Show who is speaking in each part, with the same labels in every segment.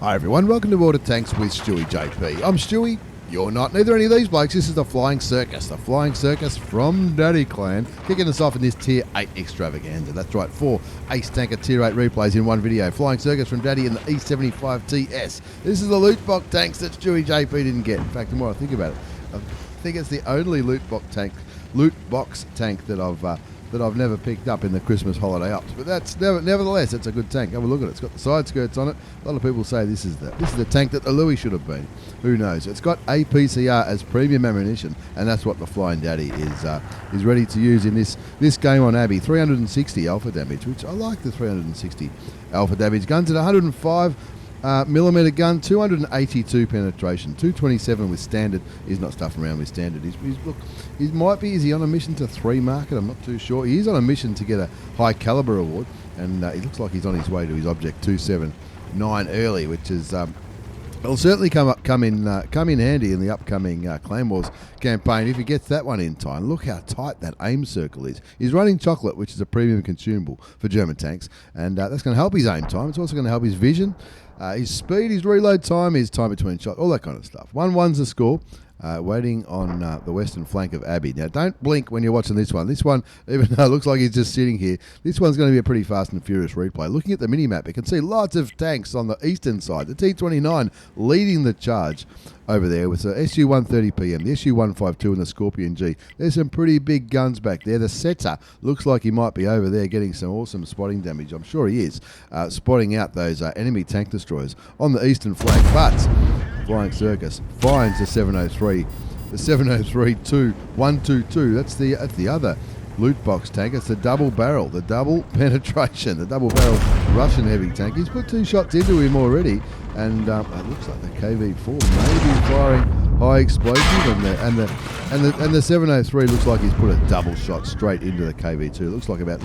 Speaker 1: Hi everyone, welcome to Water Tanks with stewiejp. I'm Stewie, you're not, neither any of these blokes. This is the Flying Circus from Daddy Clan, kicking us off in this Tier 8 extravaganza. That's right, 4 Ace Tanker Tier 8 replays in one video. Flying Circus from Daddy in the E75TS. This is the loot box tanks that stewiejp didn't get. In fact, the more I think about it, I think it's the only loot box tank that I've never picked up in the Christmas holiday ups. But that's nevertheless, it's a good tank. Have a look at it. It's got the side skirts on it. A lot of people say this is the tank that the Louis should have been. Who knows? It's got APCR as premium ammunition, and that's what the Flying Daddy is ready to use in this game on Abbey. 360 alpha damage, which I like the 360 alpha damage. Guns at 105. Millimeter gun, 282 penetration, 227 with standard. He's not stuffing around with standard. Is he on a mission to 3 market? I'm not too sure. He is on a mission to get a high caliber award, and he looks like he's on his way to his object 279 early, which is it'll certainly come in handy in the upcoming Clan Wars campaign if he gets that one in time. Look how tight that aim circle is. He's running chocolate, which is a premium consumable for German tanks, and that's going to help his aim time. It's also going to help his vision, his speed, his reload time, his time between shots, all that kind of stuff. 1-1's the score. Waiting on the western flank of Abbey. Now, don't blink when you're watching this one. This one, even though it looks like he's just sitting here, this one's going to be a pretty fast and furious replay. Looking at the mini-map, you can see lots of tanks on the eastern side. The T-29 leading the charge over there with the SU-130PM, the SU-152 and the Scorpion G. There's some pretty big guns back there. The Setter looks like he might be over there getting some awesome spotting damage. I'm sure he is, spotting out those enemy tank destroyers on the eastern flank. But Flying Circus finds the 703. The 703-122. That's the other loot box tank. It's the double barrel, the double penetration, the double barrel Russian heavy tank. He's put 2 shots into him already, and it looks like the KV4 maybe firing high explosive, and the 703 looks like he's put a double shot straight into the KV2. Looks like about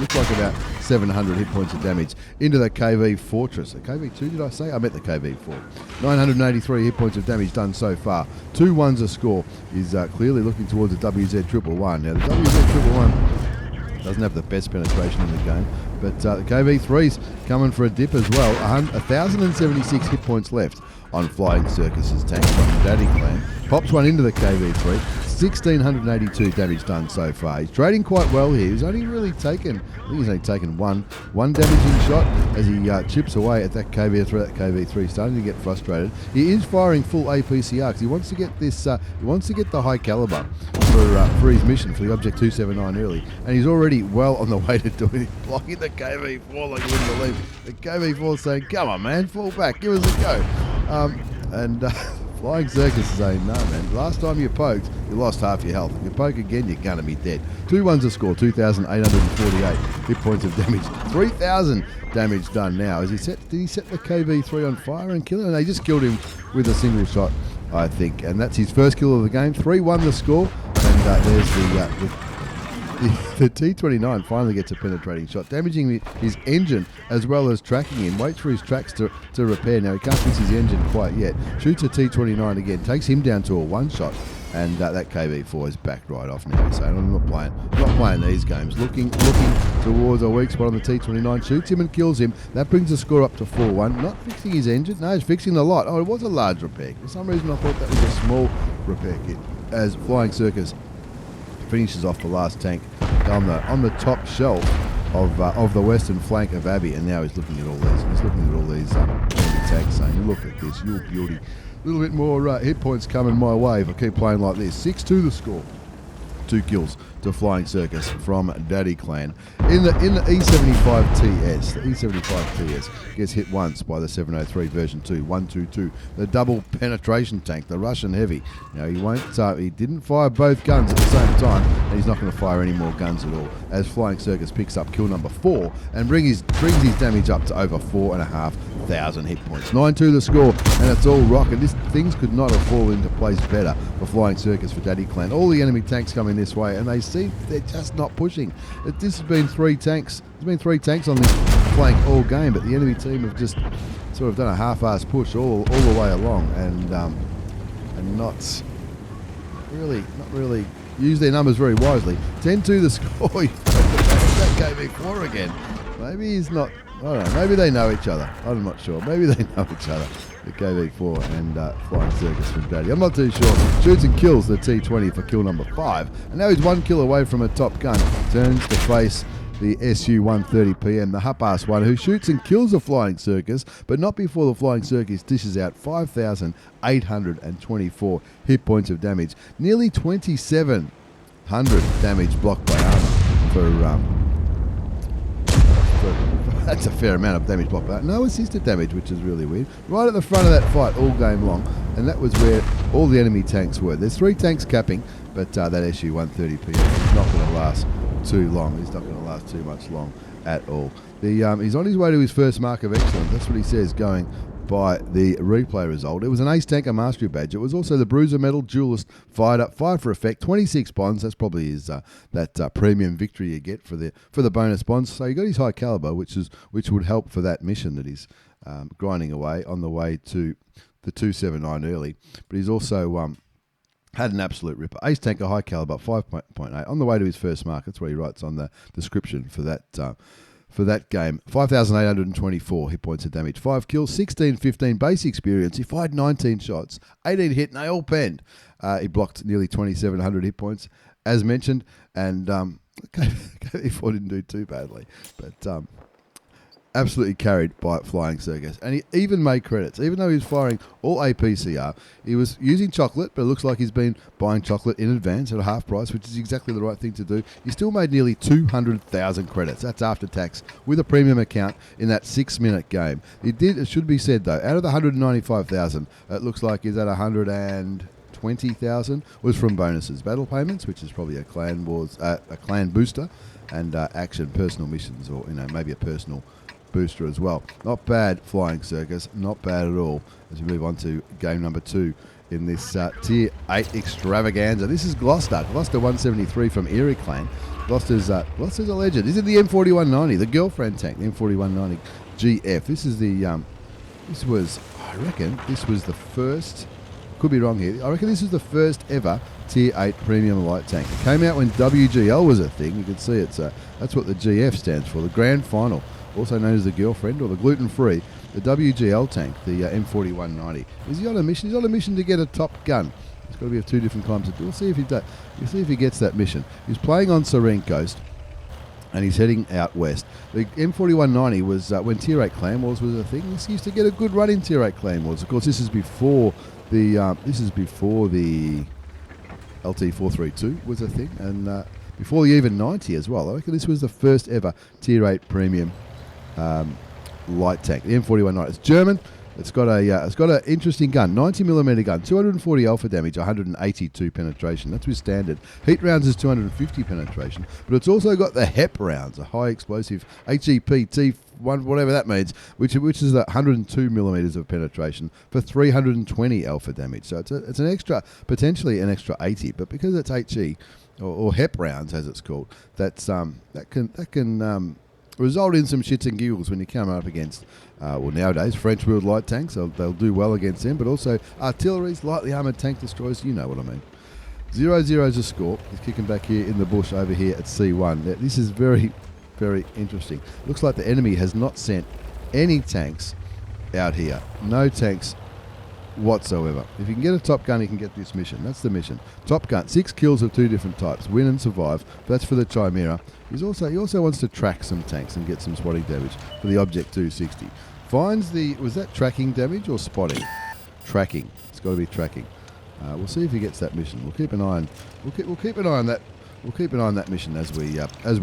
Speaker 1: 700 hit points of damage into the KV Fortress. The KV2, did I say? I meant the KV4. 983 hit points of damage done so far. 2-1's a score. Is clearly looking towards the WZ111. Now the WZ111 doesn't have the best penetration in the game, but the KV3's coming for a dip as well. 1,076 hit points left on Flying Circus's tank from the Daddy Clan. Pops one into the KV3. 1,682 damage done so far. He's trading quite well here. He's only really taken, I think he's only taken one damaging shot as he chips away at that KV3. That KV3 starting to get frustrated. He is firing full APCR because he wants to get this. He wants to get the high caliber for his mission for the Object 279 early, and he's already well on the way to doing it. Blocking the KV4 like you wouldn't believe. The KV4 saying, "Come on, man, fall back, give us a go." Flying Circus is saying, no, man, last time you poked, you lost half your health. If you poke again, you're going to be dead. 2-1's a score, 2,848 hit points of damage. 3,000 damage done now. Did he set the KV3 on fire and kill him? No, he just killed him with a single shot, I think. And that's his first kill of the game. 3-1 the score. And there's the T-29 finally gets a penetrating shot, damaging his engine as well as tracking him. Waits for his tracks to repair. Now he can't fix his engine quite yet. Shoots a T-29 again, takes him down to a 1-shot, and that KV4 is backed right off now. So I'm not playing these games. Looking towards a weak spot on the T-29, shoots him and kills him. That brings the score up to 4-1. Not fixing his engine, no, he's fixing the light. Oh, it was a large repair. For some reason I thought that was a small repair kit. As Flying Circus finishes off the last tank on the top shelf of the western flank of Abbey, and now he's looking at all these. He's looking at all these enemy tanks, saying, "Look at this, you beauty! A little bit more hit points coming my way if I keep playing like this." 6-2 the score. 2 kills to Flying Circus from Daddy Clan. In the E75TS, the E75TS gets hit once by the 703 version 2, 122, the double penetration tank, the Russian heavy. Now he didn't fire both guns at the same time, and he's not going to fire any more guns at all. As Flying Circus picks up kill number 4 and brings his damage up to over 4,500 hit points. 9-2 the score, and it's all rock. And things could not have fallen into place better for Flying Circus for Daddy Clan. All the enemy tanks coming this way, and they're just not pushing. This has been 3 tanks. There's been 3 tanks on this flank all game, but the enemy team have just sort of done a half-assed push all the way along, and not really used their numbers very wisely. 10-2 the score. That KV4 again. Maybe he's not. I don't know. Maybe they know each other. I'm not sure. Maybe they know each other. the KV4 and Flying Circus from Grady. I'm not too sure. Shoots and kills the T20 for kill number 5. And now he's 1 kill away from a top gun. Turns to face the SU-130PM, the Hup-Ass one, who shoots and kills the Flying Circus, but not before the Flying Circus dishes out 5,824 hit points of damage. Nearly 2,700 damage blocked by armor for that's a fair amount of damage blocked by that. No assisted damage, which is really weird. Right at the front of that fight all game long, and that was where all the enemy tanks were. There's 3 tanks capping, but that SU-130PM is not going to last too long. He's not going to last too much long at all. He's on his way to his first mark of excellence. That's what he says, going by the replay result. It was an Ace Tanker Mastery Badge. It was also the Bruiser Medal, Duelist, fired for effect, 26 bonds. That's probably his that premium victory you get for the bonus bonds. So he got his high caliber, which would help for that mission that he's grinding away on the way to the 279 early. But he's also had an absolute ripper. Ace Tanker, high caliber, 5.8 on the way to his first mark. That's what he writes on the description for that game. 5,824 hit points of damage, 5 kills, 16-15 base experience. He fired 19 shots, 18 hit, and they all penned. He blocked nearly 2,700 hit points, as mentioned, and KV4 didn't do too badly, but absolutely carried by Flying Circus. And he even made credits. Even though he was firing all APCR, he was using chocolate, but it looks like he's been buying chocolate in advance at a half price, which is exactly the right thing to do. He still made nearly 200,000 credits. That's after tax with a premium account in that 6-minute game. It should be said, though, out of the 195,000, it looks like he's at 120,000 was from bonuses. Battle payments, which is probably a clan booster, and action personal missions, or maybe a personal booster as well. Not bad, Flying Circus. Not bad at all. As we move on to game number 2 in this Tier 8 extravaganza. This is Gloster 173 from Erie Clan. Gloster's a legend. This is the M4190, the girlfriend tank, the M4190 GF. This is I reckon this was the first, could be wrong here, I reckon this was the first ever Tier 8 premium light tank. It came out when WGL was a thing. You can see that's what the GF stands for, the grand final, also known as the girlfriend or the gluten-free, the WGL tank, the M4190. Is he on a mission? He's on a mission to get a top gun. It's got to be of 2 different kinds. We'll see if he does. We'll see if he gets that mission. He's playing on Serene Coast, and he's heading out west. The M4190 was when Tier 8 Clan Wars was a thing. This used to get a good run in Tier 8 Clan Wars. Of course, this is before the LT432 was a thing, and before the even 90 as well. I reckon this was the first ever Tier 8 premium light tank, the M4190. It's German. It's got an interesting gun, 90mm gun, 240 alpha damage, 182 penetration. That's with standard. Heat rounds is 250 penetration, but it's also got the HEP rounds, a high explosive HEPT1, whatever that means, which is 102mm of penetration for 320 alpha damage. So it's an extra, potentially an extra 80, but because it's HE or HEP rounds as it's called, that can result in some shits and giggles when you come up against, nowadays, French-wheeled light tanks. They'll do well against them, but also artilleries, lightly armoured tank destroyers, you know what I mean. 0-0 is a score. He's kicking back here in the bush over here at C1. Now, this is very, very interesting. Looks like the enemy has not sent any tanks out here. No tanks whatsoever. If you can get a top gun, you can get this mission. That's the mission. Top gun, 6 kills of 2 different types. Win and survive. That's for the Chimera. He also wants to track some tanks and get some spotting damage for the Object 260. Finds was that tracking damage or spotting? Tracking. It's got to be tracking. We'll see if he gets that mission. We'll keep an eye on. We'll keep an eye on that. We'll keep an eye on that mission as we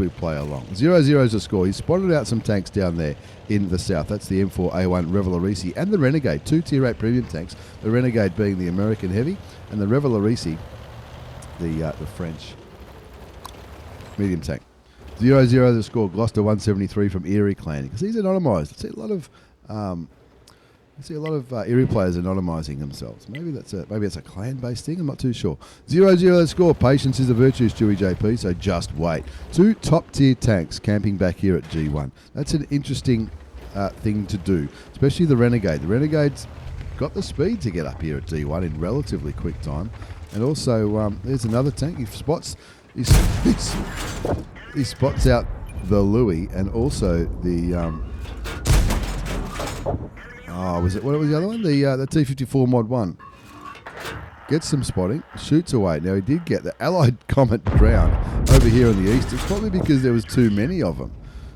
Speaker 1: play along. 0-0 is a score. He's spotted out some tanks down there in the south. That's the M4A1 Revelarisi and the Renegade, 2 Tier 8 premium tanks. The Renegade being the American heavy, and the Revelarisi, the French medium tank. 0-0 the score. Gloster 173 from Erie Clan, because he's anonymised. I see a lot of Erie players anonymising themselves. Maybe it's a clan-based thing. I'm not too sure. 0-0 the score. Patience is a virtue, StewiejP. So just wait. 2 top-tier tanks camping back here at G1. That's an interesting thing to do, especially the Renegade. The Renegade's got the speed to get up here at D1 in relatively quick time, and also there's another tank. He spots out the Louis and also the Oh, was it? What was the other one? The T-54 Mod 1. Gets some spotting, shoots away. Now, he did get the Allied Comet ground over here in the east. It's probably because there was too many of them.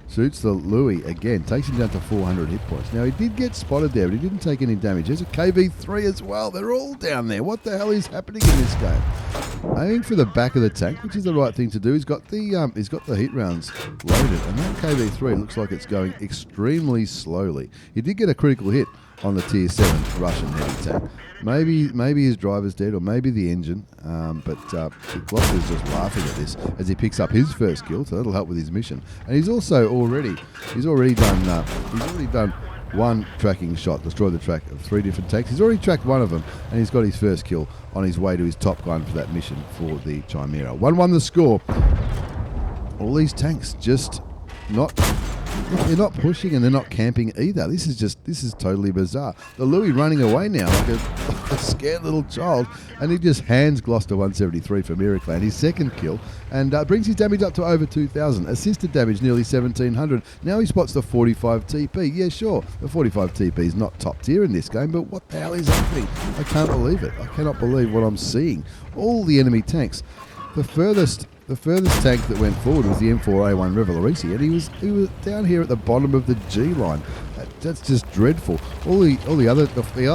Speaker 1: Shoots the Louis again, takes him down to 400 hit points. Now, he did get spotted there, but he didn't take any damage. There's a KV-3 as well. They're all down there. What the hell is happening in this game? Aiming for the back of the tank, which is the right thing to do. He's got the heat rounds loaded, and that KV-3 looks like it's going extremely slowly. He did get a critical hit on the Tier 7 Russian heavy tank. Maybe his driver's dead, or maybe the engine, but Gloster's just laughing at this as he picks up his first kill, so that'll help with his mission. And he's already done one tracking shot, destroyed the track of 3 different tanks. He's already tracked one of them, and he's got his first kill on his way to his top gun for that mission for the Chimera. 1-1 the score. All these tanks just they're not pushing, and they're not camping either. This is totally bizarre. The Louis running away now like a scared little child, and he just hands Gloster 173 for Miraclan, his second kill, and brings his damage up to over 2,000. Assisted damage nearly 1,700. Now he spots the 45 TP. Yeah, sure, the 45 TP is not top tier in this game, but what the hell is happening? I can't believe it. I cannot believe what I'm seeing. All the enemy tanks. The furthest tank that went forward was the M4190 Revelorisi, and he was down here at the bottom of the G line. That's just dreadful. The other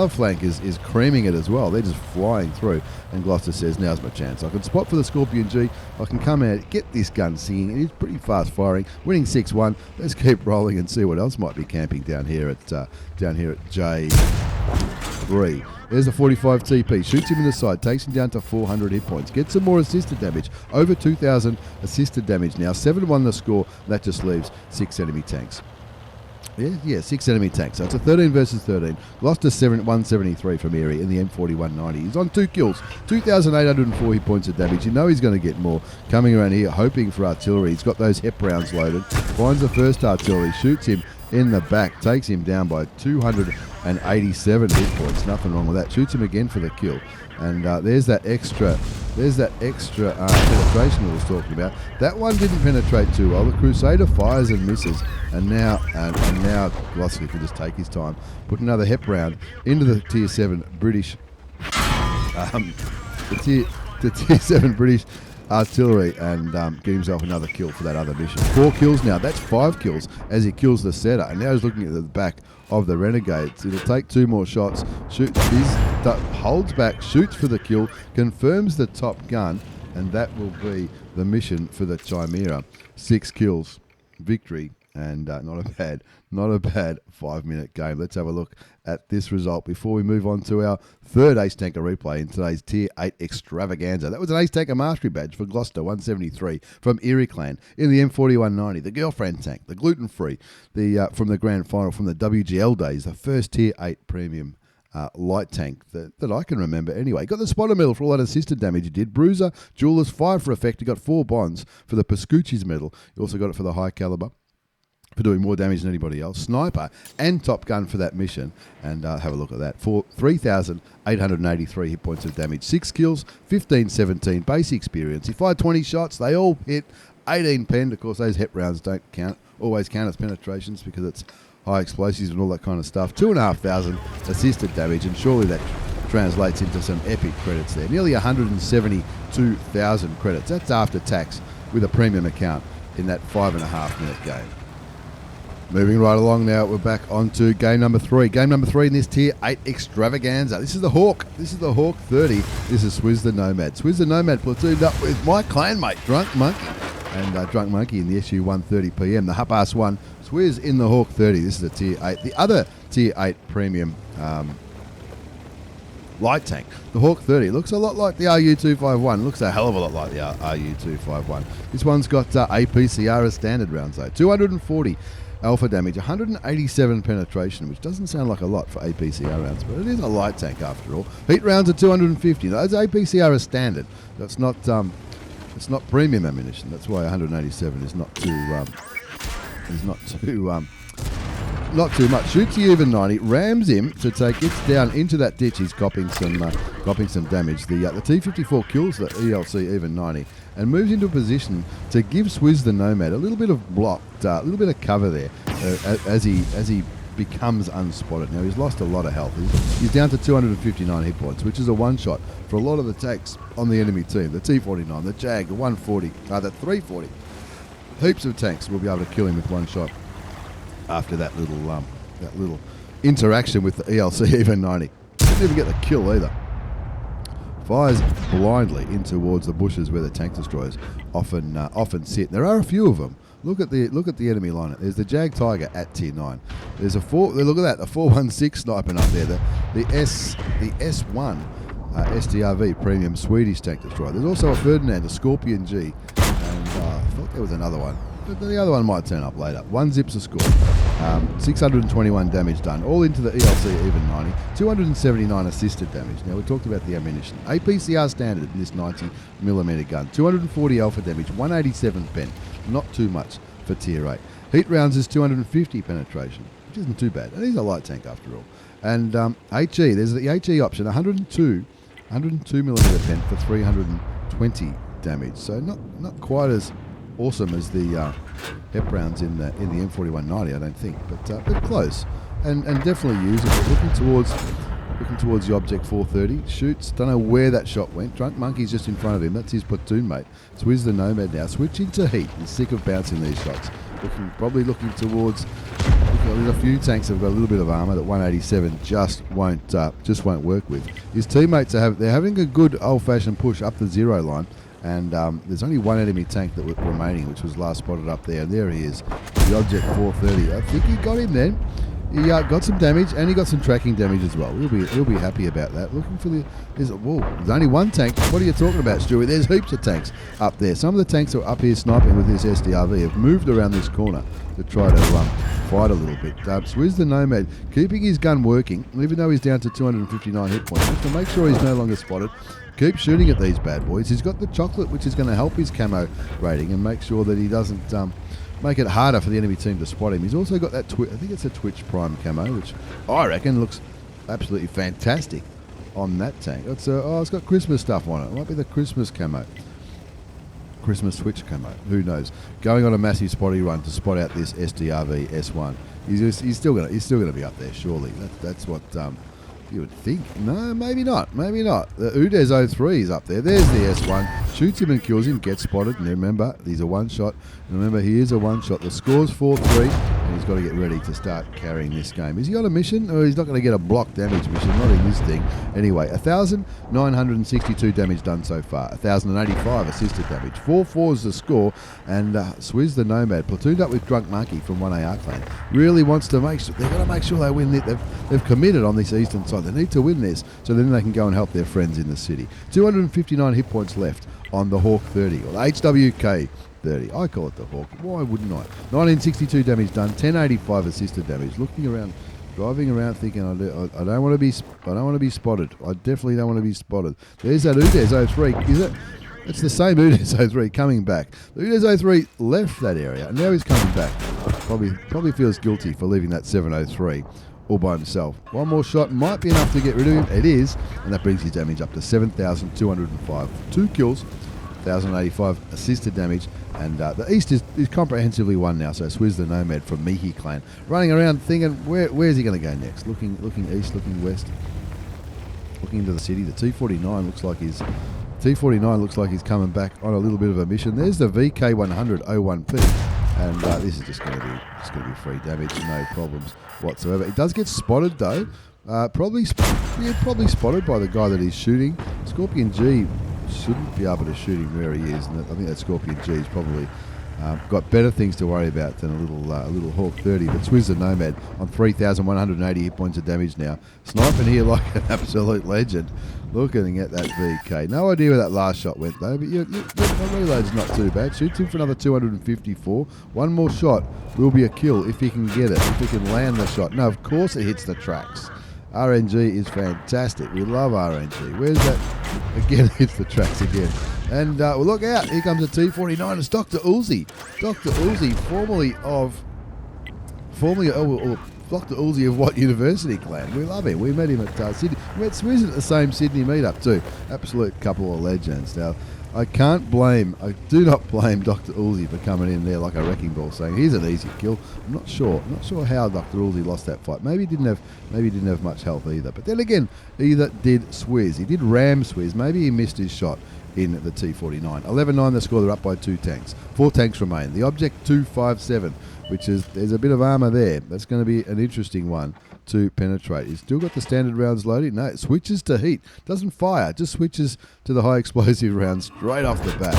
Speaker 1: flank is creaming it as well. They're just flying through, and Gloster says, "Now's my chance. I can spot for the Scorpion G. I can come out, get this gun singing. It is pretty fast firing, winning 6-1. Let's keep rolling and see what else might be camping down here at J3." There's a 45 TP, shoots him in the side, takes him down to 400 hit points, gets some more assisted damage, over 2,000 assisted damage now, 7-1 the score. That just leaves 6 enemy tanks. Yeah, 6 enemy tanks. So it's a 13 versus 13. Lost to 173 from Erie in the M4190. He's on 2 kills, 2,804 hit points of damage. You know he's going to get more. Coming around here, hoping for artillery. He's got those HEP rounds loaded. Finds the first artillery, shoots him in the back, takes him down by 287 hit points. Nothing wrong with that. Shoots him again for the kill. And there's that extra penetration we was talking about. That one didn't penetrate too well. The Crusader fires and misses, and now Gloster can just take his time, put another HEP round into the Tier 7 British, the Tier 7 British artillery, and get himself another kill for that other mission. 4 kills now. That's 5 kills as he kills the setter, and now he's looking at the back of the Renegades. It'll take 2 more shots. Holds back, shoots for the kill, confirms the top gun, and that will be the mission for the Chimera. 6 kills, victory, and not a bad 5-minute game. Let's have a look at this result before we move on to our third Ace Tanker replay in today's Tier 8 Extravaganza. That was an Ace Tanker Mastery Badge for Gloster 173 from Erie Clan in the M4190, the girlfriend tank, the gluten-free, from the grand final from the WGL days, the first Tier 8 premium light tank that I can remember anyway. Got the spotter medal for all that assisted damage he did. Bruiser, Jewelers, 5 for effect. He got 4 bonds for the Pascucci's medal. He also got it for the high caliber, for doing more damage than anybody else. Sniper and Top Gun for that mission. And have a look at that. For 3,883 hit points of damage. 6 kills, 15-17 base experience. He fired 20 shots. They all hit. 18 penned. Of course, those HEP rounds don't always count as penetrations because it's high explosives and all that kind of stuff. 2,500 assisted damage, and surely that translates into some epic credits there. Nearly 172,000 credits. That's after tax with a premium account in that 5.5-minute game. Moving right along now, we're back onto game number 3. Game number 3 in this Tier 8 Extravaganza. This is the Hawk. This is the Hawk 30. This is Swizz the Nomad. Swizz the Nomad platooned up with my clanmate, Drunk Monkey. And Drunk Monkey in the SU-130 PM, the Hup-Ass 1. Swizz in the Hawk 30. This is the Tier 8. The other Tier 8 premium light tank, the Hawk 30, looks a lot like the RU-251. Looks a hell of a lot like the RU-251. This one's got APCR as standard rounds though. 240 alpha damage, 187 penetration, which doesn't sound like a lot for APCR rounds, but it is a light tank after all. Heat rounds are 250. Now, those APCR is standard. That's not it's not premium ammunition. That's why 187 is not too much. Shoots the even 90, rams him to take it down into that ditch. He's copping some damage. The T-54 kills the ELC even 90 and moves into a position to give Swizz the Nomad a little bit of block, a little bit of cover there as he becomes unspotted. Now, he's lost a lot of health. He's down to 259 hit points, which is a one-shot for a lot of the tanks on the enemy team. The T49, the Jag, the 140, the 340. Heaps of tanks will be able to kill him with one shot after that little interaction with the ELC EV90. Didn't even get the kill either. Fires blindly in towards the bushes where the tank destroyers often sit. There are a few of them. Look at the enemy line. There's the Jag Tiger at tier 9. There's a look at that, the 416 sniping up there. The S1 SDRV premium Swedish tank destroyer. There's also a Ferdinand, a Scorpion G, and I thought there was another one. But the other one might turn up later. 1 zips a score. 621 damage done. All into the ELC even 90. 279 assisted damage. Now, we talked about the ammunition. APCR standard in this 90mm gun. 240 alpha damage. 187 pen. Not too much for tier 8. Heat rounds is 250 penetration, which isn't too bad. And he's a light tank after all. And HE, there's the HE option. 102mm pen for 320 damage. So not quite as awesome as the HEP rounds in the M4190, I don't think, but close and definitely usable. Looking towards the object 430, shoots. Don't know where that shot went. Drunk Monkey's just in front of him. That's his platoon mate. Swizz the Nomad now switching to heat. He's sick of bouncing these shots. Probably looking towards. There's a few tanks that have got a little bit of armour that 187 just won't work with. His teammates they're having a good old-fashioned push up the zero line. And there's only one enemy tank that was remaining, which was last spotted up there. And there he is, the Object 430. I think he got him then. He got some damage, and he got some tracking damage as well. He'll be happy about that. Looking for there's only one tank. What are you talking about, Stewie? There's heaps of tanks up there. Some of the tanks that are up here sniping with this SDRV have moved around this corner to try to fight a little bit. Swizz the Nomad keeping his gun working, even though he's down to 259 hit points, just to make sure he's no longer spotted. Keep shooting at these bad boys. He's got the chocolate, which is going to help his camo rating and make sure that he doesn't make it harder for the enemy team to spot him. He's also got that I think it's a Twitch Prime camo, which I reckon looks absolutely fantastic on that tank. It's got Christmas stuff on it. It might be the Christmas camo. Christmas Twitch camo. Who knows? Going on a massive spotty run to spot out this SDRV S1. He's still gonna be up there, surely. That's what you would think. No, maybe not. Maybe not. The Udez 03 is up there. There's the S1. Shoots him and kills him. Gets spotted. And remember, he's a one-shot. Remember, he is a one-shot. The score's 4-3. And he's got to get ready to start carrying this game. Is he on a mission? Or he's not going to get a block damage mission? Not in this thing. Anyway, 1,962 damage done so far. 1,085 assisted damage. 4-4 is the score. And Swizz the Nomad, platooned up with Drunk Monkey from 1AR clan, really wants to make sure, they've got to make sure they win it. They've committed on this eastern side. They need to win this so then they can go and help their friends in the city. 259 hit points left on the Hawk 30, or the HWK 30. I call it the Hawk. Why wouldn't I? 1962 damage done, 1085 assisted damage. Looking around, driving around, thinking I don't want to be spotted. I definitely don't want to be spotted. There's that Udez 03. Is it? It's the same Udez 03 coming back. The Udez 03 left that area and now he's coming back. Probably feels guilty for leaving that 703 all by himself. One more shot might be enough to get rid of him. It is, and that brings his damage up to 7,205. 2 kills, 1,085 assisted damage, and the East is comprehensively won now. So Swizz the Nomad from Mihi clan running around thinking, where's he going to go next? Looking east, looking west, looking into the city. The T49 looks like he's coming back on a little bit of a mission. There's the VK100 01P. And this is just going to be free damage, no problems whatsoever. It does get spotted though, probably spotted by the guy that he's shooting. Scorpion G shouldn't be able to shoot him where he is, and I think that Scorpion G is probably got better things to worry about than a little Hawk 30. But Swizz the Nomad on 3,180 hit points of damage now, sniping here like an absolute legend. Looking at that VK. No idea where that last shot went though, but the reload's not too bad. Shoots him for another 254. One more shot will be a kill if he can get it, if he can land the shot. No, of course it hits the tracks. RNG is fantastic. We love RNG. Where's that? Again, hits the tracks again. And well, look out. Here comes a T49. It's Dr. Uzi. Dr. Uzi, formerly of Dr. Uzi of what university clan? We love him. We met him at Sydney. We met Swizz at the same Sydney meetup too. Absolute couple of legends. Now, I do not blame Dr. Uzi for coming in there like a wrecking ball, saying here's an easy kill. I'm not sure how Dr. Uzi lost that fight. Maybe he didn't have much health either. But then again, either did Swizz. He did ram Swizz. Maybe he missed his shot in the T49. 11-9 the score. They're up by 2 tanks. 4 tanks remain. The object 257, which is, there's a bit of armour there. That's going to be an interesting one to penetrate. He's still got the standard rounds loaded. No, it switches to heat. Doesn't fire. Just switches to the high explosive rounds straight off the bat.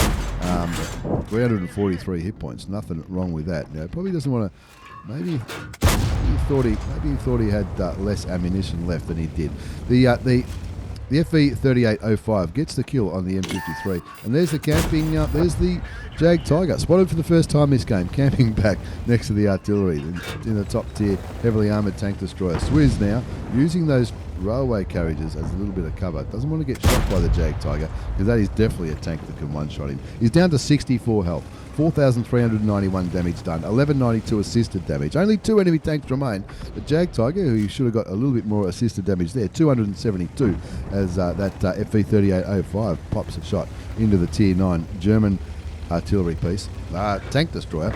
Speaker 1: 343 hit points. Nothing wrong with that. Now, probably doesn't want to. Maybe he thought he had less ammunition left than he did. The FE3805 gets the kill on the M53, and there's the camping. There's the Jag Tiger, spotted for the first time this game, camping back next to the artillery in the top tier, heavily armoured tank destroyer. Swizz now using those railway carriages as a little bit of cover. Doesn't want to get shot by the Jag Tiger, because that is definitely a tank that can one-shot him. He's down to 64 health. 4,391 damage done, 1,192 assisted damage. Only 2 enemy tanks remain. The Jag Tiger, who you should have got a little bit more assisted damage there, 272, as that FE3805 pops a shot into the Tier 9 German artillery piece. Tank destroyer.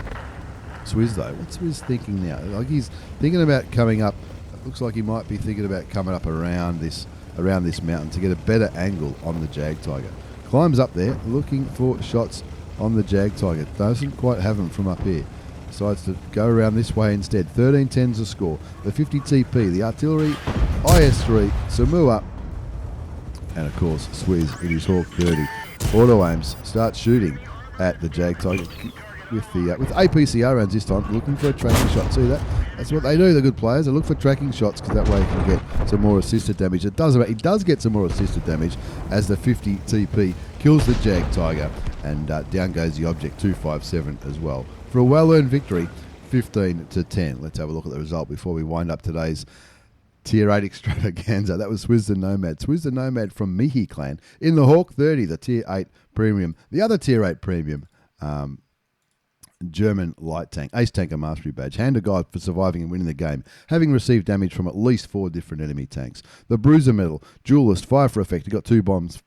Speaker 1: Swizz though, what's Swizz thinking now? Like, he's thinking about coming up. It looks like he might be thinking about coming up around this mountain to get a better angle on the Jag Tiger. Climbs up there, looking for shots on the Jag Tiger. Doesn't quite have them from up here. Decides to go around this way instead. 13-10's the score. The 50 TP, the artillery, IS-3, Samua, and of course Swizz in his Hawk 30. Auto aims, starts shooting at the Jag Tiger with APCR rounds this time, looking for a tracking shot. See that? That's what they do, the good players. They look for tracking shots, because that way he can get some more assisted damage. He does get some more assisted damage as the 50 TP kills the Jag Tiger, and down goes the object 257 as well. For a well-earned victory, 15-10. Let's have a look at the result before we wind up today's Tier 8 extravaganza. That was Swizz the Nomad. Swizz the Nomad from Mihi clan in the Hawk 30, the Tier 8 premium. The other Tier 8 premium German light tank, ace tanker mastery badge, hand to God for surviving and winning the game, having received damage from at least 4 different enemy tanks. The bruiser medal, duelist, fire for effect. He got 2 bonds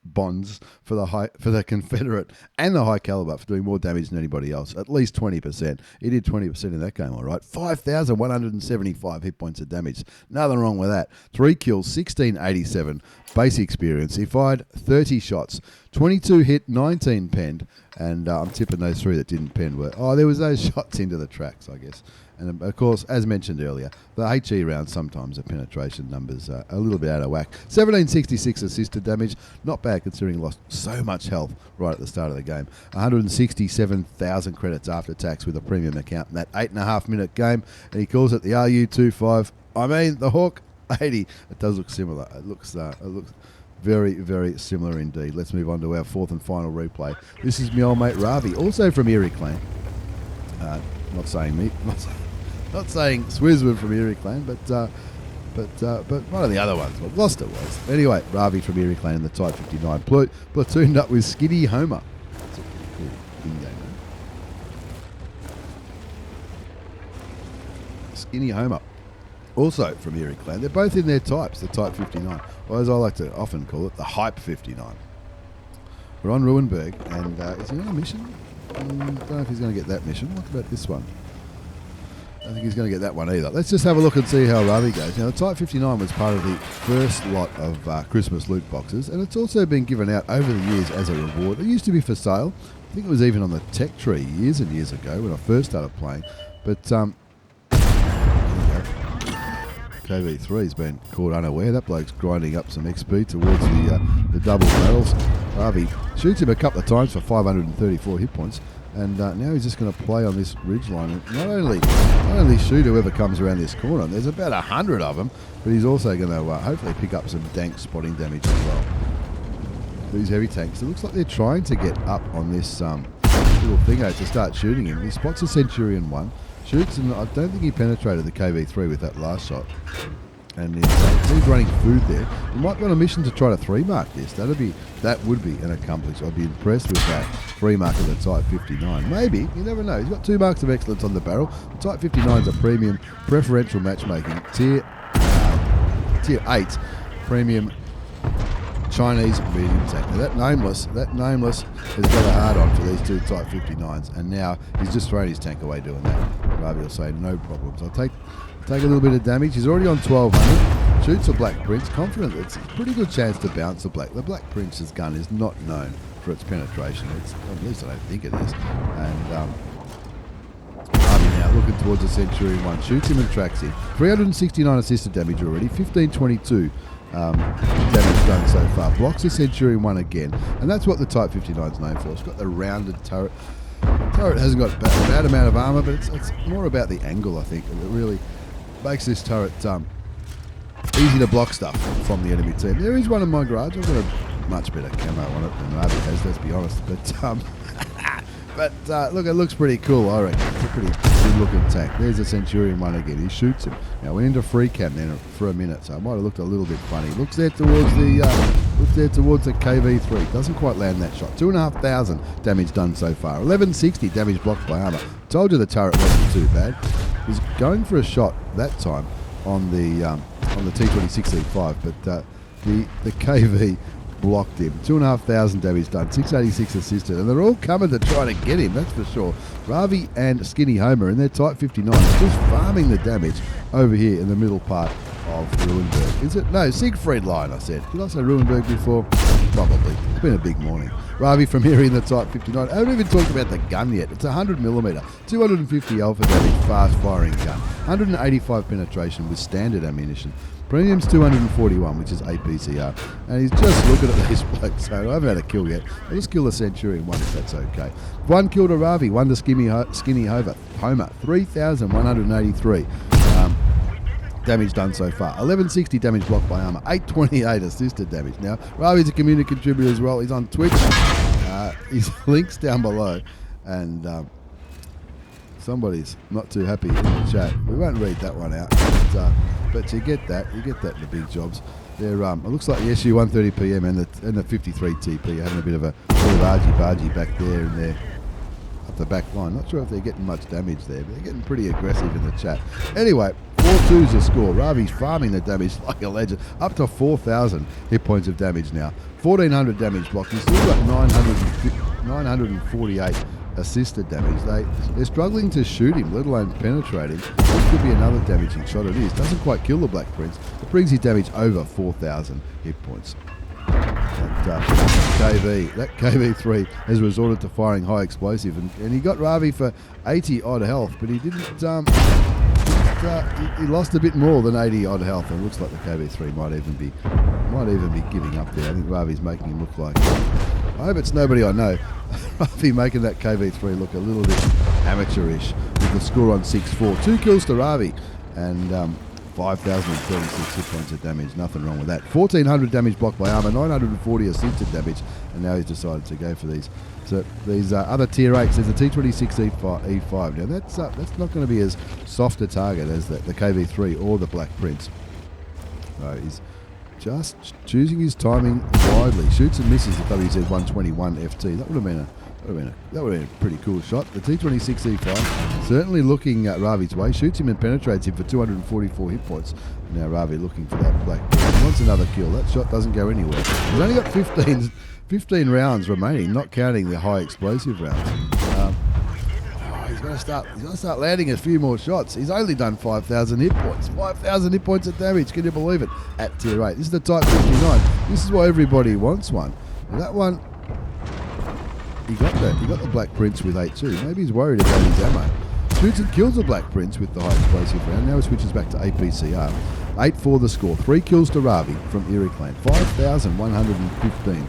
Speaker 1: for the Confederate and the high caliber for doing more damage than anybody else. At least 20%. He did 20% in that game, all right. 5,175 hit points of damage. Nothing wrong with that. 3 kills, 1687 base experience. He fired 30 shots, 22 hit, 19 penned. And I'm tipping those 3 that didn't pen were... Oh, there was those shots into the tracks, I guess. And, of course, as mentioned earlier, the HE rounds, sometimes the penetration numbers are a little bit out of whack. 1766 assisted damage. Not bad, considering he lost so much health right at the start of the game. 167,000 credits after tax with a premium account in that 8.5-minute game. And he calls it the RU25. I mean, the Hawk 80. It does look similar. It looks very, very similar indeed. Let's move on to our 4th and final replay. This is my old mate Ravvi, also from Erie Clan. Not saying Swizz were from Erie Clan, but one of the other ones. Well, Gloster was. Anyway, Ravvi from Erie Clan in the Type 59, platooned up with Skinny Homer. That's a cool in-game name. Skinny Homer. Also from Erie Clan. They're both in their types, the Type 59. Or as I like to often call it, the Hype 59. We're on Ruinberg, and is he on a mission? I don't know if he's going to get that mission. What about this one? I don't think he's going to get that one either. Let's just have a look and see how Ravvi goes. Now, the Type 59 was part of the first lot of Christmas loot boxes, and it's also been given out over the years as a reward. It used to be for sale. I think it was even on the tech tree years and years ago when I first started playing. But KV3's been caught unaware. That bloke's grinding up some XP towards the double barrels. Ravvi shoots him a couple of times for 534 hit points, and now he's just going to play on this ridgeline and not only shoot whoever comes around this corner. There's about 100 of them, but he's also going to hopefully pick up some dank spotting damage as well. These heavy tanks, it looks like they're trying to get up on this little thingo to start shooting him. He spots a Centurion 1. Shoots, and I don't think he penetrated the KV3 with that last shot. And he's running food there. He might be on a mission to try to 3-mark this. That would be an accomplishment. I'd be impressed with that 3-mark of the Type 59. Maybe, you never know. He's got 2 marks of excellence on the barrel. The Type 59 is a premium preferential matchmaking Tier 8 premium Chinese medium tank. Now that nameless has got a hard on for these two Type 59s, and now he's just thrown his tank away doing that. Ravvi will say no problems. I'll take a little bit of damage. He's already on 1200. Shoots a Black Prince, confident it's a pretty good chance to bounce the Black. The Black Prince's gun is not known for its penetration. At least I don't think it is. And Ravvi now looking towards the Centurion 1, shoots him and tracks him. 369 assisted damage already, 1522 damage done so far. Blocks the Centurion 1 again, and that's what the Type 59's known for. It's got the rounded turret. Turret hasn't got a bad amount of armour, but it's more about the angle, I think. It really makes this turret easy to block stuff from the enemy team. There is one in my garage. I've got a much better camo on it than Ravvi has, let's be honest. But look, it looks pretty cool, I reckon. It's a pretty good looking tank. There's a Centurion 1 again. He shoots him. Now went into free cam then for a minute, so it might have looked a little bit funny. Looks there towards the KV3. Doesn't quite land that shot. 2,500 damage done so far. 1160 damage blocked by armor. Told you the turret wasn't too bad. He's going for a shot that time on the T26E5, but the KV blocked him. 2,500 damage done, 686 assisted, and they're all coming to try to get him, that's for sure. Ravvi and Skinny Homer in their Type 59 just farming the damage over here in the middle part of Ruinberg. Is it? No, Siegfried line, I said. Did I say Ruinberg before? Probably. It's been a big morning. Ravvi from here in the Type 59. I haven't even talked about the gun yet. It's 100mm, 250 alpha damage, fast firing gun, 185 penetration with standard ammunition. Premium's 241, which is APCR. And he's just looking at these blokes, so I haven't had a kill yet. I'll just kill the Centurion 1 if that's okay. 1 kill to Ravvi, 1 to Skinny Homer, 3,183 damage done so far. 1160 damage blocked by armor, 828 assisted damage. Now, Ravvi's a community contributor as well. He's on Twitch. His link's down below. And somebody's not too happy in the chat. We won't read that one out. But you get that in the big jobs. They're it looks like the SU-130 PM and the 53 TP are having a bit of argy-bargy back there and there up the back line. Not sure if they're getting much damage there, but they're getting pretty aggressive in the chat. Anyway, 4-2's your score. Ravvi's farming the damage like a legend. Up to 4,000 hit points of damage now. 1,400 damage blocked. He's still got 948 assisted damage. They're struggling to shoot him, let alone penetrating. This could be another damaging shot. It is. Doesn't quite kill the Black Prince. It brings his damage over 4,000 hit points. That KV3 has resorted to firing high explosive, and he got Ravvi for 80 odd health, but he didn't. He lost a bit more than 80 odd health, and it looks like the KV3 might even be giving up there. I think Ravvi's making him look like. I hope it's nobody I know. Ravvi making that KV3 look a little bit amateurish with the score on 6-4. 2 kills to Ravvi and 5,036 hit points of damage. Nothing wrong with that. 1,400 damage blocked by armor, 940 assisted damage, and now he's decided to go for these. So these other tier 8s, there's a T26E5. Now that's not going to be as soft a target as the KV3 or the Black Prince. So he's just choosing his timing widely. Shoots and misses the WZ-121 FT. That would have been a pretty cool shot. The T26E5 certainly looking at Ravvi's way. Shoots him and penetrates him for 244 hit points. Now Ravvi looking for that Black Prince. He wants another kill. That shot doesn't go anywhere. He's only got 15 rounds remaining, not counting the high explosive rounds. He's going to start landing a few more shots. He's only done 5,000 hit points. 5,000 hit points of damage. Can you believe it? At tier 8. This is the Type 59. This is why everybody wants one. And that one, he got that. He got the Black Prince with 8-2. Maybe he's worried about his ammo. Shoots and kills the Black Prince with the high explosive round. Now he switches back to APCR. 8-4 the score. 3 kills to Ravvi from Erie Clan. 5,115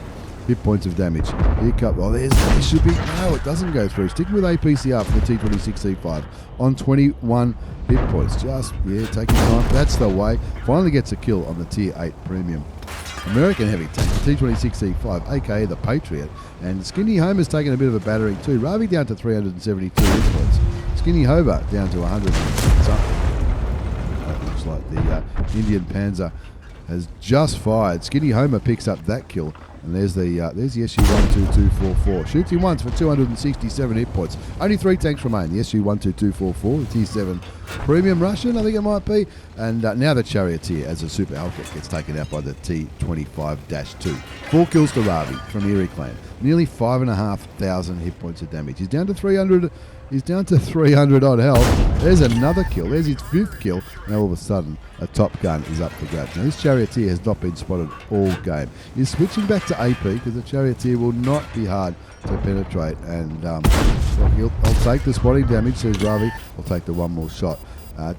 Speaker 1: hit points of damage. Here comes. Oh, there should be. No, it doesn't go through. Sticking with APCR for the T26E5 on 21 hit points. Taking time. That's the way. Finally gets a kill on the Tier 8 Premium American heavy tank, the T26E5, aka the Patriot. And Skinny Homer's taken a bit of a battering too. Ravvi down to 372 hit points. Skinny Homer down to 100 something. That looks like the Indian Panzer has just fired. Skinny Homer picks up that kill And there's the SU-12244. Shoots him once for 267 hit points. Only 3 tanks remain. The SU-12244, the T7 Premium Russian, I think it might be. And now the Charioteer as a Super Hellcat gets taken out by the T25-2. 4 kills to Ravvi from Erie Clan. Nearly 5,500 hit points of damage. He's down to 300. He's down to 300 odd health. There's another kill. There's his 5th kill. Now all of a sudden, a Top Gun is up for grabs. Now this Charioteer has not been spotted all game. He's switching back to AP because the Charioteer will not be hard to penetrate. And I'll take the spotting damage, says Ravvi. I'll take the one more shot.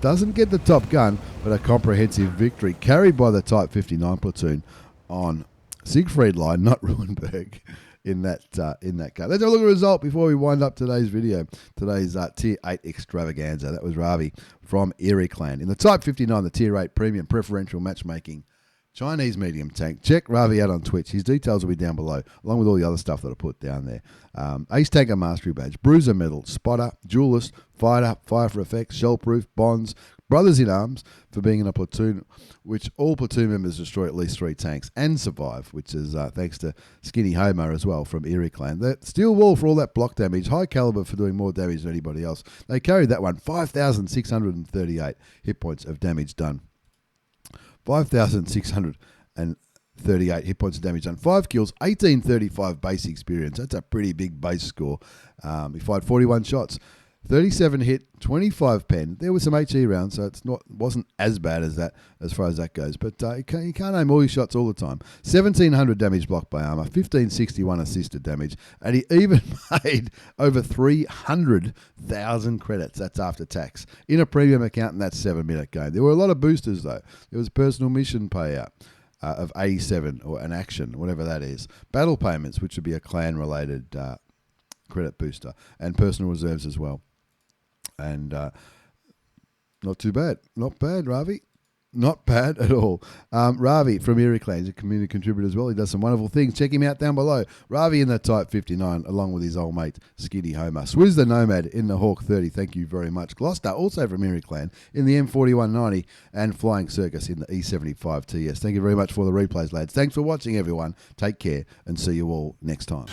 Speaker 1: Doesn't get the Top Gun, but a comprehensive victory carried by the Type 59 platoon on Siegfried Line, not Ruenberg. In that car. Let's have a look at the result before we wind up today's video. Today's Tier 8 extravaganza. That was Ravvi from Erie Clan. In the Type 59, the Tier 8 Premium Preferential Matchmaking Chinese medium tank. Check Ravvi out on Twitch. His details will be down below, along with all the other stuff that I put down there. Ace Tanker Mastery Badge, Bruiser Medal, Spotter, Duelist, Fighter, Fire for Effects, Shellproof, Bonds, Brothers in Arms for being in a platoon, which all platoon members destroy at least 3 tanks and survive, which is thanks to Skinny Homer as well from Erie Clan. The Steel Wall for all that block damage, High Caliber for doing more damage than anybody else. They carried that one, 5,638 hit points of damage done. 5,638 hit points of damage done. 5 kills, 1835 base experience. That's a pretty big base score. He fired 41 shots. 37 hit, 25 pen. There were some HE rounds, so wasn't as bad as that as far as that goes. But you can't aim all your shots all the time. 1,700 damage blocked by armor, 1,561 assisted damage, and he even made over 300,000 credits. That's after tax in a premium account, and that's 7-minute game. There were a lot of boosters though. There was personal mission payout of 87 or an action, whatever that is. Battle payments, which would be a clan related credit booster, and personal reserves as well. And not too bad. Not bad, Ravvi. Not bad at all. Ravvi from Erie Clan is a community contributor as well. He does some wonderful things. Check him out down below. Ravvi in the Type 59, along with his old mate, Skiddy Homer. Swizz the Nomad in the Hawk 30. Thank you very much. Gloster, also from Erie Clan, in the M4190, and Flying Circus in the E75TS. Thank you very much for the replays, lads. Thanks for watching, everyone. Take care, and see you all next time.